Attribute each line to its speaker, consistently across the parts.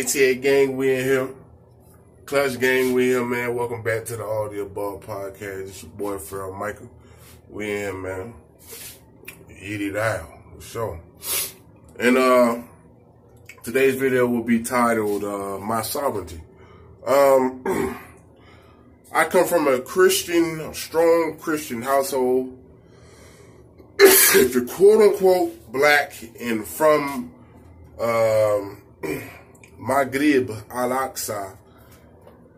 Speaker 1: ATA gang, we in here. Clutch gang, we in here, man. Welcome back to the Audio Ball Podcast. It's your boy, Pharaoh Michael. We in here, man. Eat it out, for sure. And today's video will be titled My Sovereignty. I come from a strong Christian household. If you're quote-unquote black and from Maghrib al-Aqsa,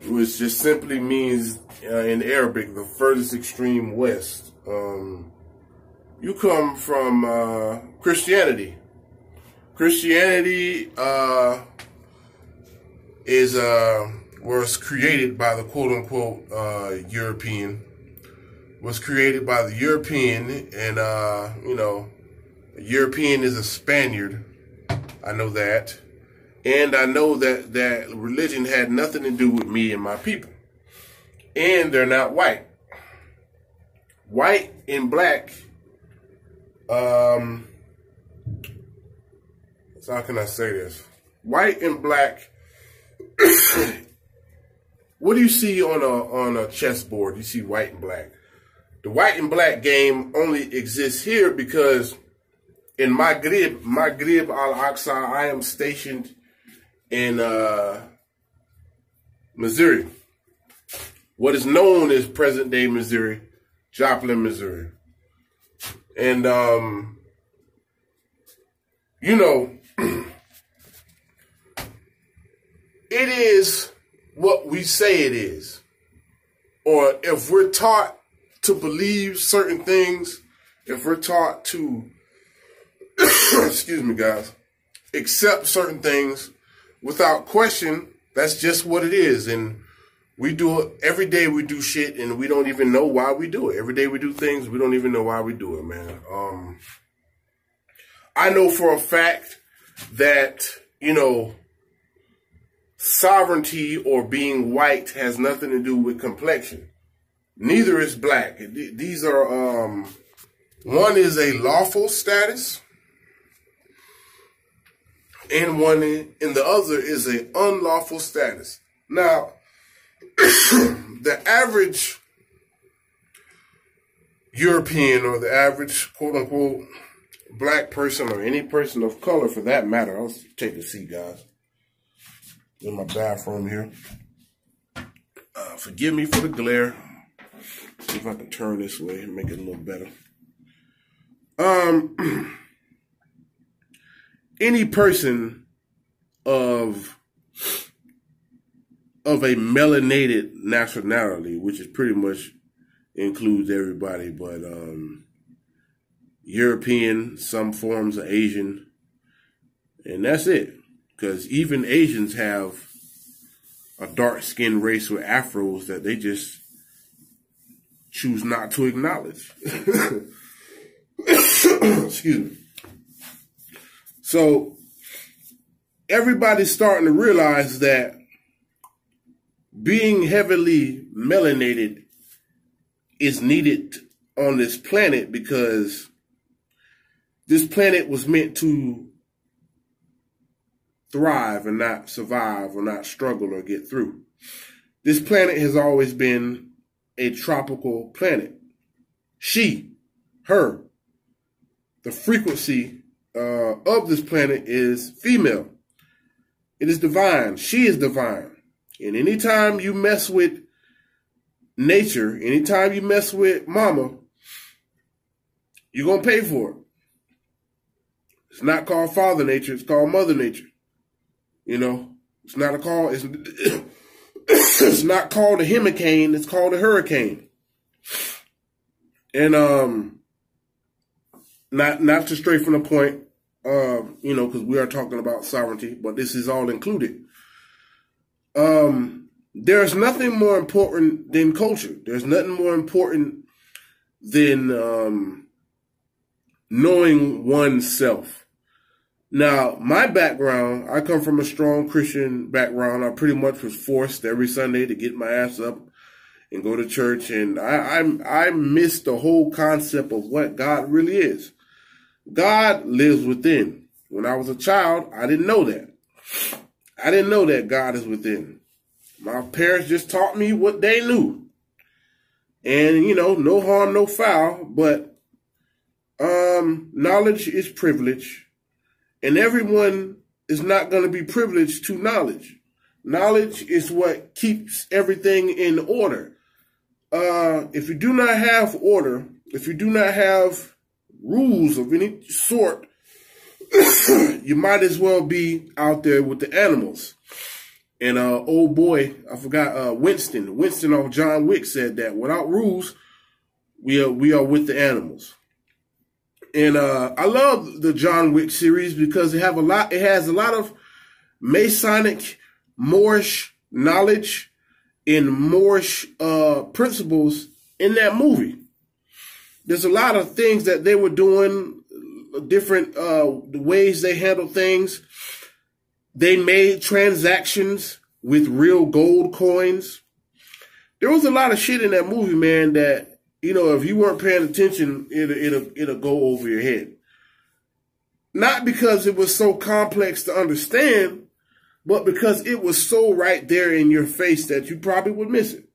Speaker 1: which just simply means in Arabic, the furthest extreme west. You come from Christianity. Christianity was created by the quote-unquote European. Was created by the European, and a European is a Spaniard. I know that. And I know that religion had nothing to do with me and my people. And they're not white. White and black, so how can I say this? White and black, what do you see on a chessboard? You see white and black. The white and black game only exists here because in Maghrib al-Aqsa, I am stationed in Missouri. What is known as present-day Missouri, Joplin, Missouri. And, it is what we say it is. Or if we're taught to believe certain things, if we're taught to, excuse me, guys, accept certain things without question, that's just what it is. And we do it every day. We do shit and we don't even know why we do it. Every day we do things, we don't even know why we do it, man. I know for a fact that, sovereignty or being white has nothing to do with complexion. Neither is black. These are, one is a lawful status, and the other is an unlawful status. Now, the average European or the average quote-unquote black person or any person of color for that matter, I'll take a seat, guys, in my bathroom here. Forgive me for the glare. See if I can turn this way and make it a little better. Any person of a melanated nationality, which is pretty much includes everybody, but European, some forms of Asian, and that's it. Because even Asians have a dark-skinned race with afros that they just choose not to acknowledge. Excuse me. So everybody's starting to realize that being heavily melanated is needed on this planet because this planet was meant to thrive and not survive or not struggle or get through. This planet has always been a tropical planet. She, her, the frequency of this planet is female. It is divine. She is divine. And anytime you mess with nature, anytime you mess with mama, you're going to pay for it. It's not called Father Nature. It's called Mother Nature. It's not a call. It's not called a hurricane. It's called a hurricane. And not to stray from the point, because we are talking about sovereignty, but this is all included. There's nothing more important than culture. There's nothing more important than knowing oneself. Now, my background, I come from a strong Christian background. I pretty much was forced every Sunday to get my ass up and go to church. And I missed the whole concept of what God really is. God lives within. When I was a child, I didn't know that. I didn't know that God is within. My parents just taught me what they knew. And, no harm, no foul, but knowledge is privilege. And everyone is not going to be privileged to knowledge. Knowledge is what keeps everything in order. If you do not have order, if you do not have rules of any sort, you might as well be out there with the animals. And old boy, I forgot, Winston off John Wick said that without rules, we are with the animals. And I love the John Wick series because it has a lot of Masonic, Moorish knowledge and Moorish principles in that movie. There's a lot of things that they were doing, different ways they handled things. They made transactions with real gold coins. There was a lot of shit in that movie, man, that, if you weren't paying attention, it'll go over your head. Not because it was so complex to understand, but because it was so right there in your face that you probably would miss it.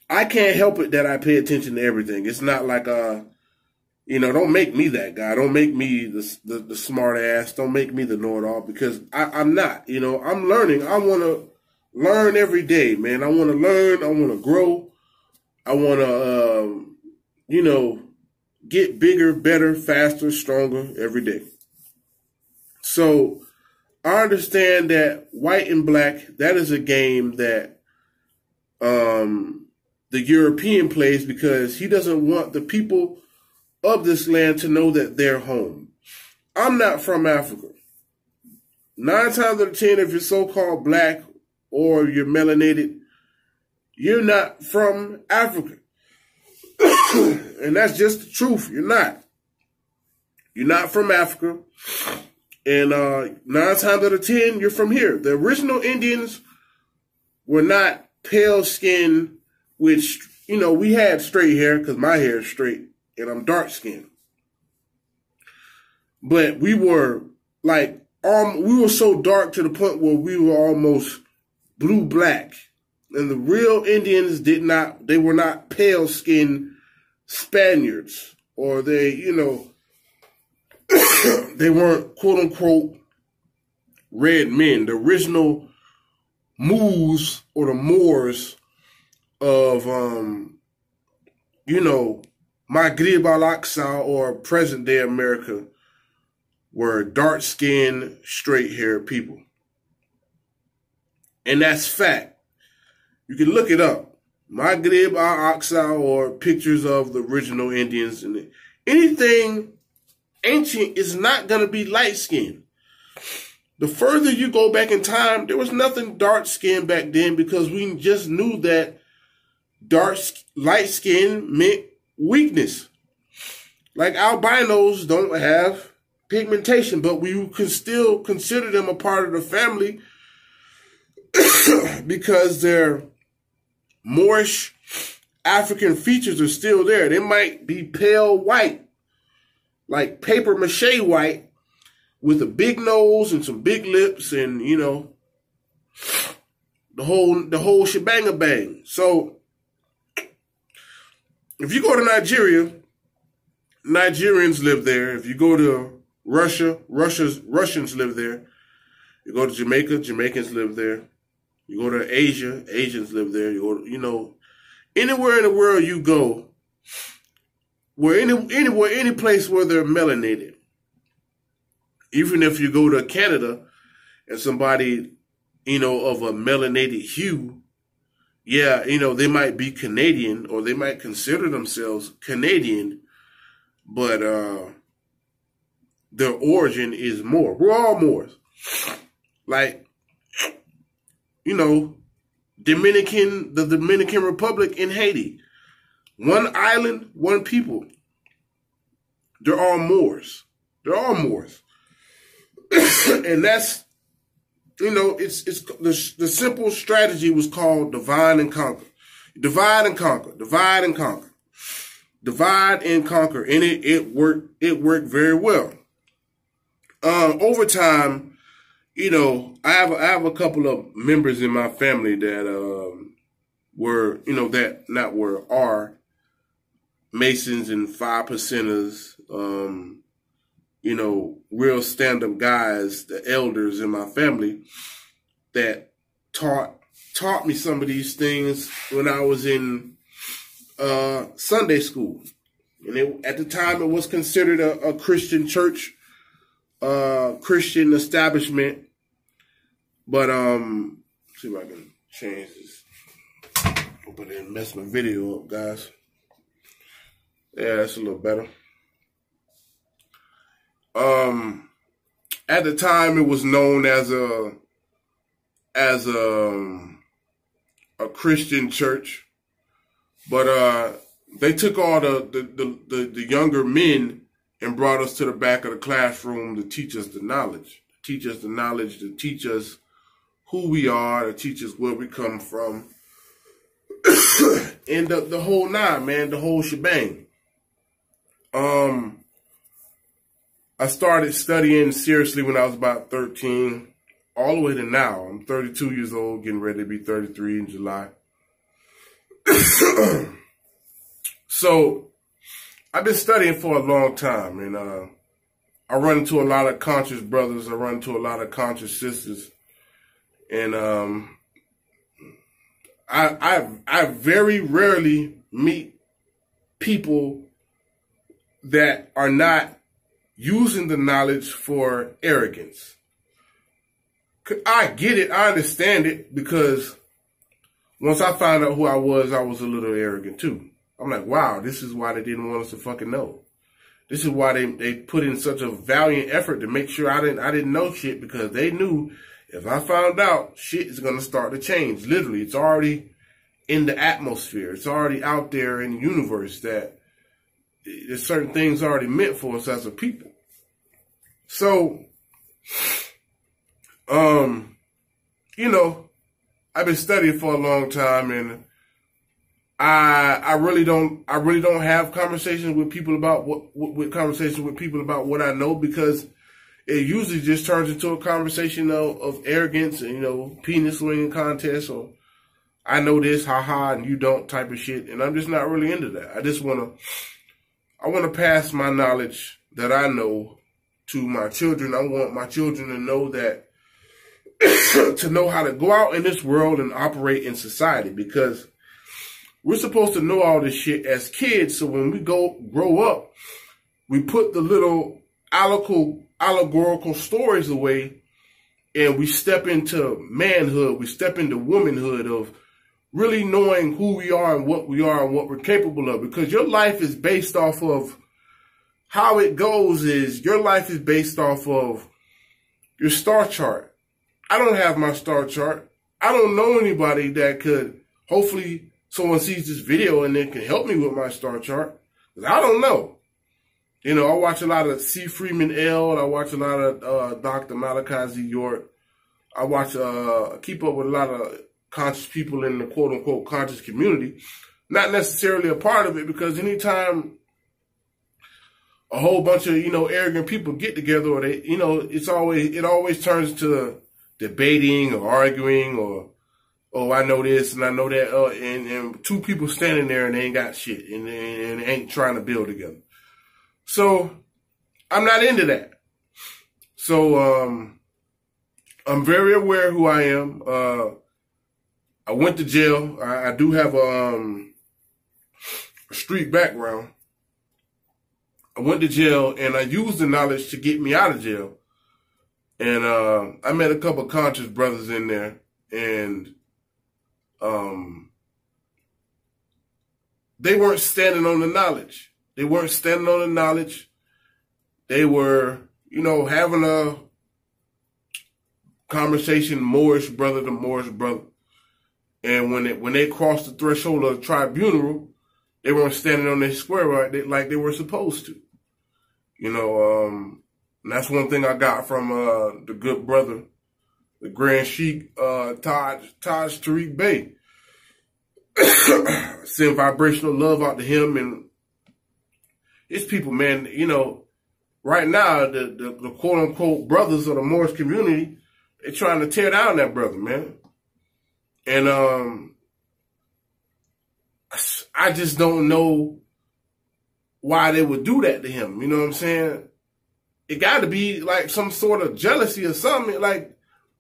Speaker 1: I can't help it that I pay attention to everything. It's not like, don't make me that guy. Don't make me the smart ass. Don't make me the know-it-all, because I'm not. I'm learning. I want to learn every day, man. I want to learn. I want to grow. I want to, get bigger, better, faster, stronger every day. So I understand that white and black, that is a game that the European plays because he doesn't want the people of this land to know that they're home. I'm not from Africa. 9 times out of 10, if you're so-called black or you're melanated, you're not from Africa. And that's just the truth. You're not. You're not from Africa. And 9 times out of 10, you're from here. The original Indians were not pale skinned, which, we had straight hair because my hair is straight and I'm dark skinned. But we were we were so dark to the point where we were almost blue black. And the real Indians they were not pale skinned Spaniards, or they weren't quote unquote red men. The original Moors or the Moors of, Maghreb al-Aqsa or present day America were dark skinned, straight haired people. And that's fact. You can look it up. Maghreb al-Aqsa or pictures of the original Indians, and anything ancient is not going to be light skinned. The further you go back in time, there was nothing dark skinned back then because we just knew that light skin meant weakness. Like albinos don't have pigmentation, but we can still consider them a part of the family because their Moorish African features are still there. They might be pale white, like paper mache white, with a big nose and some big lips and, the whole shebang bang. So if you go to Nigeria, Nigerians live there. If you go to Russia, Russians live there. You go to Jamaica, Jamaicans live there. You go to Asia, Asians live there. You go, anywhere in the world you go, any place where they're melanated. Even if you go to Canada and somebody, of a melanated hue, yeah, they might be Canadian or they might consider themselves Canadian, but their origin is Moor. We're all Moors. Like, the Dominican Republic in Haiti. One island, one people. They're all Moors. They're all Moors. And that's, it's the simple strategy was called divide and conquer. Divide and conquer. Divide and conquer. Divide and conquer. And it worked very well. Over time, I have a couple of members in my family that are Masons and 5%ers, real stand-up guys, the elders in my family that taught me some of these things when I was in Sunday school. And at the time, it was considered a Christian church, Christian establishment. But see if I can change this. But then mess my video up, guys. Yeah, that's a little better. At the time, it was known as a Christian church, but they took all the younger men and brought us to the back of the classroom to teach us the knowledge, to teach us who we are, to teach us where we come from, and the whole nine, man, the whole shebang. I started studying seriously when I was about 13, all the way to now. I'm 32 years old, getting ready to be 33 in July. So I've been studying for a long time, and I run into a lot of conscious brothers. I run into a lot of conscious sisters, and I very rarely meet people that are not using the knowledge for arrogance. I get it. I understand it, because once I found out who I was a little arrogant too. I'm like, wow, this is why they didn't want us to fucking know. This is why they put in such a valiant effort to make sure I didn't know shit, because they knew if I found out, shit is going to start to change. Literally, it's already in the atmosphere. It's already out there in the universe that there's certain things already meant for us as a people. So, I've been studying for a long time, and I really don't have conversations with people about what I know, because it usually just turns into a conversation of arrogance and, penis swinging contest, or I know this, haha, and you don't type of shit. And I'm just not really into that. I want to pass my knowledge that I know to my children. I want my children to know that, to know how to go out in this world and operate in society, because we're supposed to know all this shit as kids. So when we grow up, we put the little allegorical stories away, and we step into manhood. We step into womanhood of really knowing who we are and what we're capable of. Because your life is based off of how it goes your life is based off of your star chart. I don't have my star chart. I don't know anybody that could, hopefully someone sees this video and they can help me with my star chart. I don't know. I watch a lot of C. Freeman L. I watch a lot of Dr. Malachi Z. York. I keep up with a lot of conscious people in the quote-unquote conscious community. Not necessarily a part of it, because anytime a whole bunch of, arrogant people get together, or they, it always turns to debating or arguing, or, oh, I know this and I know that, and two people standing there and they ain't got shit and ain't trying to build together. So I'm not into that. So I'm very aware who I am. I went to jail. I do have a street background. I went to jail, and I used the knowledge to get me out of jail. And I met a couple of conscious brothers in there, and they weren't standing on the knowledge. They weren't standing on the knowledge. They were, having a conversation, Moorish brother to Moorish brother. And when they crossed the threshold of the tribunal, they weren't standing on their square right like they were supposed to. And that's one thing I got from the good brother, the Grand Sheik, Taj Tariq Bey. Send vibrational love out to him and his people, man. right now, the quote unquote brothers of the Moorish community, they're trying to tear down that brother, man. And I just don't know why they would do that to him. You know what I'm saying? It got to be like some sort of jealousy or something. Like,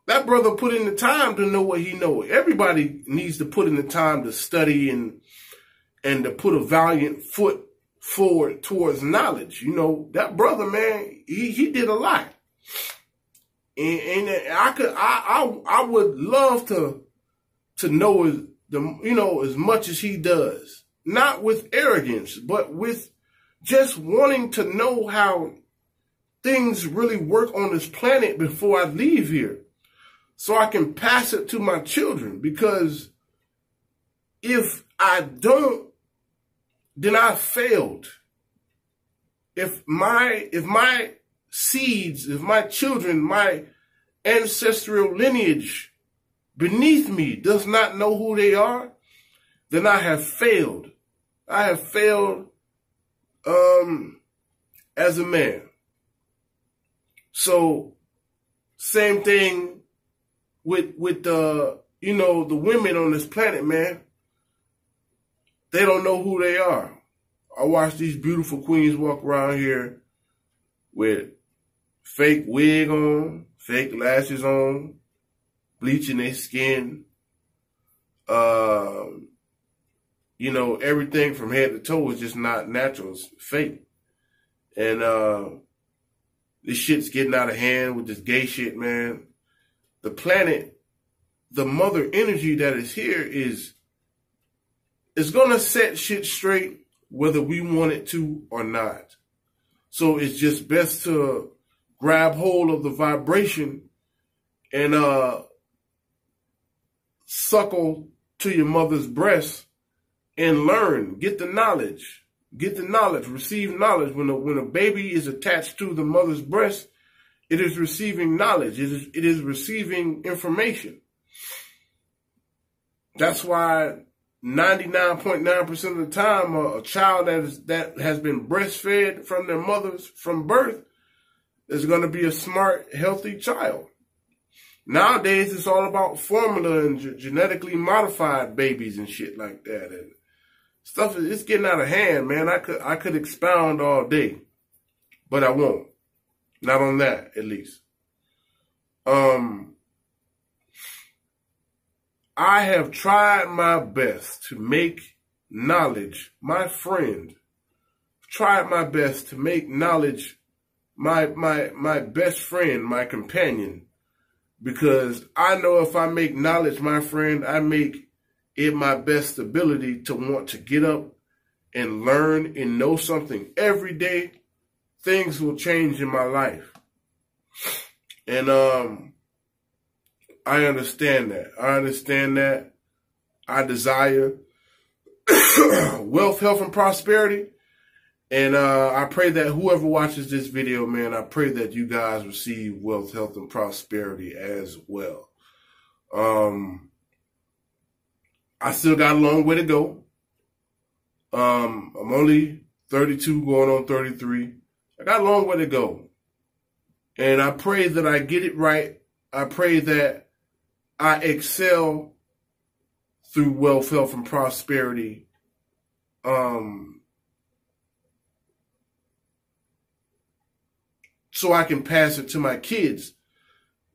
Speaker 1: that brother put in the time to know what he knows. Everybody needs to put in the time to study and to put a valiant foot forward towards knowledge. You know, that brother, man, he did a lot. And I would love to know as much as he does. Not with arrogance, but with just wanting to know how things really work on this planet before I leave here, so I can pass it to my children. Because if I don't, then I failed. If my seeds, if my children, my ancestral lineage beneath me does not know who they are, then I have failed. I have failed as a man. So, same thing with the women on this planet, man. They don't know who they are. I watch these beautiful queens walk around here with fake wig on, fake lashes on, bleaching their skin. Everything from head to toe is just not natural. It's fake. And this shit's getting out of hand with this gay shit, man. The planet, the mother energy that is here is gonna set shit straight whether we want it to or not. So it's just best to grab hold of the vibration and suckle to your mother's breast and learn. Get the knowledge. Get the knowledge. Receive knowledge. When a baby is attached to the mother's breast, it is receiving knowledge. It is receiving information. That's why 99.9% of the time, a child that has been breastfed from their mothers from birth is going to be a smart, healthy child. Nowadays, it's all about formula and genetically modified babies and shit like that. And stuff it's getting out of hand, man. I could expound all day, but I won't. Not on that, at least. I have tried my best to make knowledge my friend. Tried my best to make knowledge my best friend, my companion. Because I know if I make knowledge my friend, I make it my best ability to want to get up and learn and know something every day. Things will change in my life. And I understand that. I desire wealth, health, and prosperity. And I pray that whoever watches this video, man, I pray that you guys receive wealth, health, and prosperity as well. I still got a long way to go. I'm only 32, going on 33. I got a long way to go. And I pray that I get it right. I pray that I excel through wealth, health, and prosperity. So I can pass it to my kids,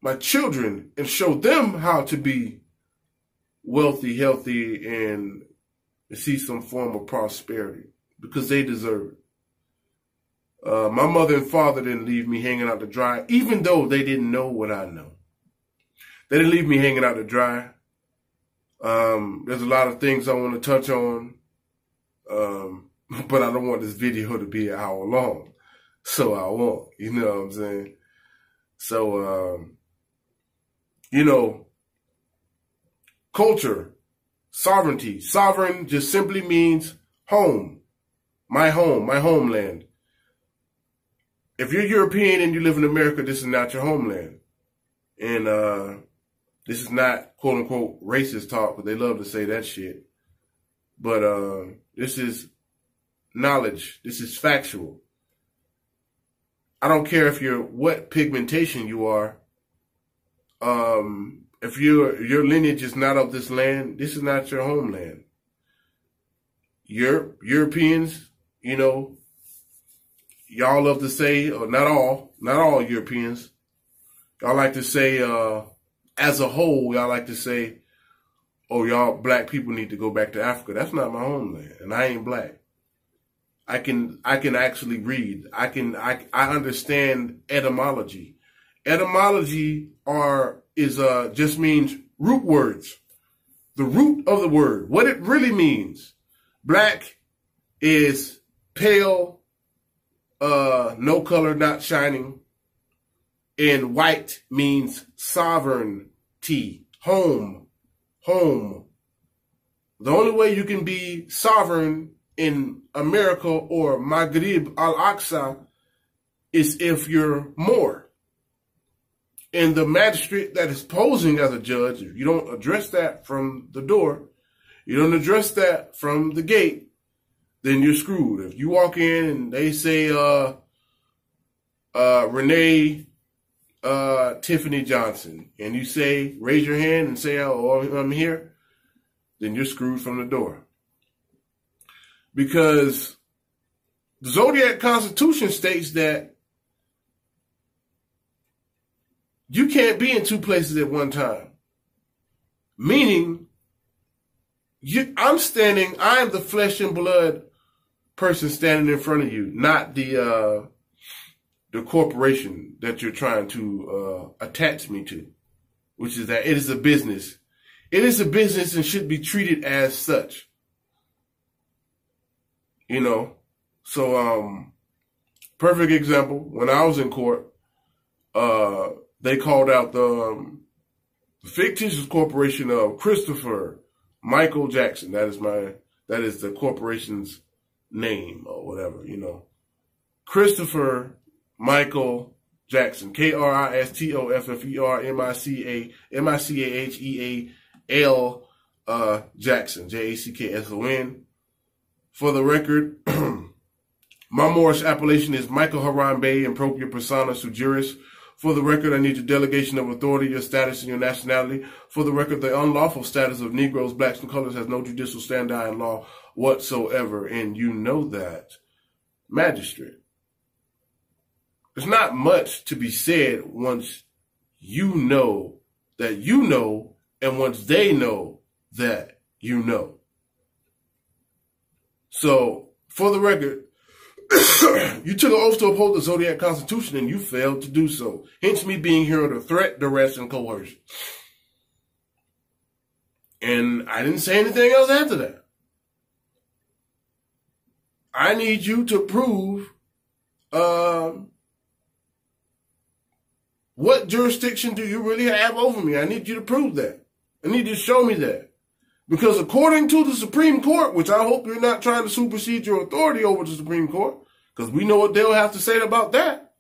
Speaker 1: my children, and show them how to be wealthy, healthy, and see some form of prosperity, because they deserve it. My mother and father didn't leave me hanging out to dry, even though they didn't know what I know. They didn't leave me hanging out to dry. There's a lot of things I want to touch on, but I don't want this video to be an hour long, so I won't. You know what I'm saying? So, culture, sovereignty. Sovereign just simply means home, my homeland. If you're European and you live in America, this is not your homeland. And this is not, quote unquote, racist talk, but they love to say that shit. But this is knowledge. This is factual. I don't care if you're what pigmentation you are. If your lineage is not of this land, this is not your homeland. Europeans, you know, y'all love to say, or not all Europeans, y'all like to say, as a whole, y'all like to say, oh, y'all black people need to go back to Africa. That's not my homeland, and I ain't black. I can actually read. I understand etymology. Etymology just means root words. The root of the word. What it really means. Black is pale, no color, not shining. And white means sovereignty, home. The only way you can be sovereign in America or Maghrib al-Aqsa is if you're Moor. And the magistrate that is posing as a judge, if you don't address that from the door, you don't address that from the gate, then you're screwed. If you walk in and they say Renee Tiffany Johnson, and you say, raise your hand and say, oh, I'm here, then you're screwed from the door. Because the Zodiac Constitution states that you can't be in two places at one time. Meaning, I am the flesh and blood person standing in front of you, not the corporation that you're trying to attach me to, which is that it is a business. It is a business and should be treated as such. You know, so perfect example. When I was in court, they called out the fictitious corporation of Christopher Michael Jackson. That is the corporation's name or whatever. You know, Christopher Michael Jackson, KRISTOFFER MICHEAL Jackson, JACKSON. For the record, my Moorish appellation is Michael Harambe, impropria persona sui juris. For the record, I need your delegation of authority, your status, and your nationality. For the record, the unlawful status of Negroes, blacks, and colors has no judicial standard in law whatsoever, and you know that. Magistrate. There's not much to be said once you know that you know, and once they know that you know. So, for the record, you took an oath to uphold the Zodiac Constitution and you failed to do so. Hence me being here under threat, duress, and coercion. And I didn't say anything else after that. I need you to prove what jurisdiction do you really have over me? I need you to prove that. I need you to show me that. Because according to the Supreme Court, which I hope you're not trying to supersede your authority over the Supreme Court, because we know what they'll have to say about that.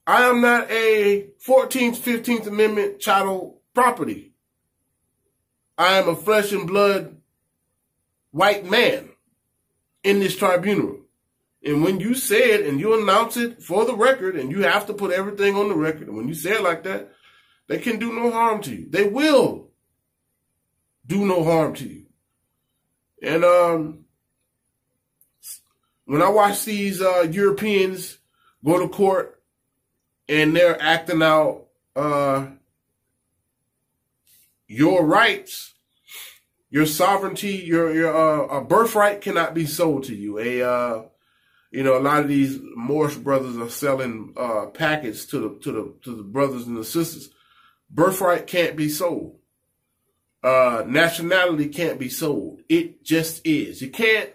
Speaker 1: I am not a 14th, 15th Amendment chattel property. I am a flesh and blood white man in this tribunal. And when you say it and you announce it for the record, and you have to put everything on the record, and when you say it like that, they can do no harm to you. They will do no harm to you. And when I watch these Europeans go to court and they're acting out your rights, your sovereignty, your birthright cannot be sold to you. You know, a lot of these Moorish brothers are selling packets to the brothers and the sisters. Birthright can't be sold. Nationality can't be sold. It just is. You can't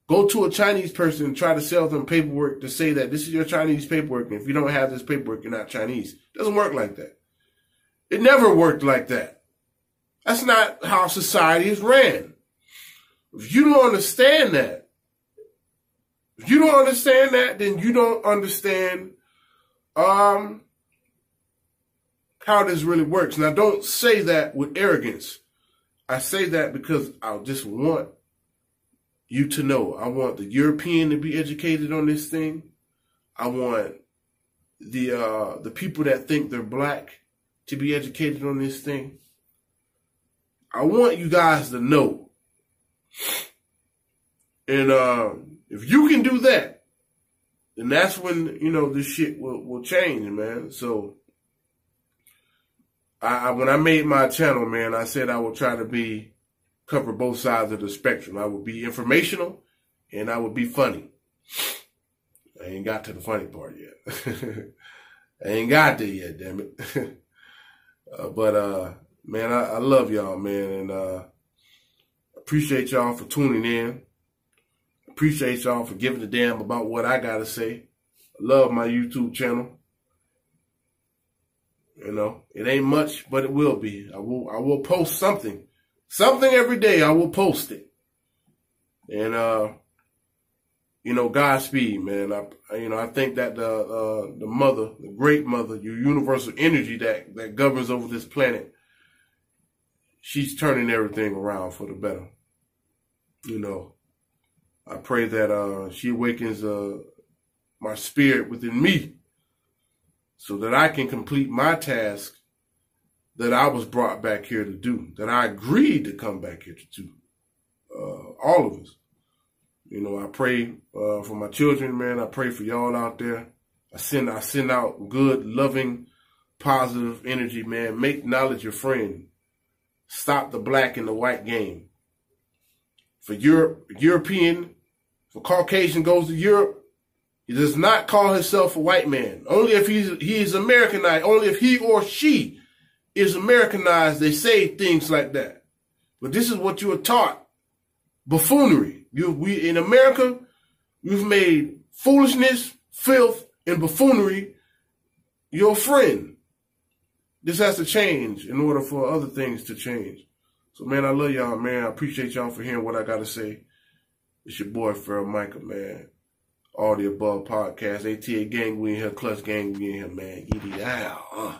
Speaker 1: go to a Chinese person and try to sell them paperwork to say that this is your Chinese paperwork, and if you don't have this paperwork, you're not Chinese. It doesn't work like that. It never worked like that. That's not how society is ran. If you don't understand that, then you don't understand how this really works. And I don't say that with arrogance. I say that because I just want you to know. I want the European to be educated on this thing. I want the people that think they're black to be educated on this thing. I want you guys to know. And if you can do that, then that's when, this shit will change, man. So when I made my channel, man, I said I will try to cover both sides of the spectrum. I would be informational and I would be funny. I ain't got to the funny part yet. I ain't got there yet, damn it. But man, I love y'all, man, and appreciate y'all for tuning in. Appreciate y'all for giving a damn about what I gotta say. I love my YouTube channel. It ain't much, but it will be. I will post something every day. I will post it, and Godspeed, man. I think that the mother, the great mother, your universal energy that governs over this planet, she's turning everything around for the better. I pray that she awakens my spirit within me so that I can complete my task that I was brought back here to do, that I agreed to come back here to do. All of us. I pray for my children, man. I pray for y'all out there. I send out good, loving, positive energy, man. Make knowledge your friend. Stop the black and the white game. For European, for Caucasian goes to Europe, he does not call himself a white man. Only if he is Americanized, only if he or she is Americanized, they say things like that. But this is what you are taught. Buffoonery. We in America, we've made foolishness, filth, and buffoonery your friend. This has to change in order for other things to change. So, man, I love y'all, man. I appreciate y'all for hearing what I got to say. It's your boy, Pharrell Micah, man. All the Above podcast. ATA gang, we in here. Clutch gang, we in here, man. EDI.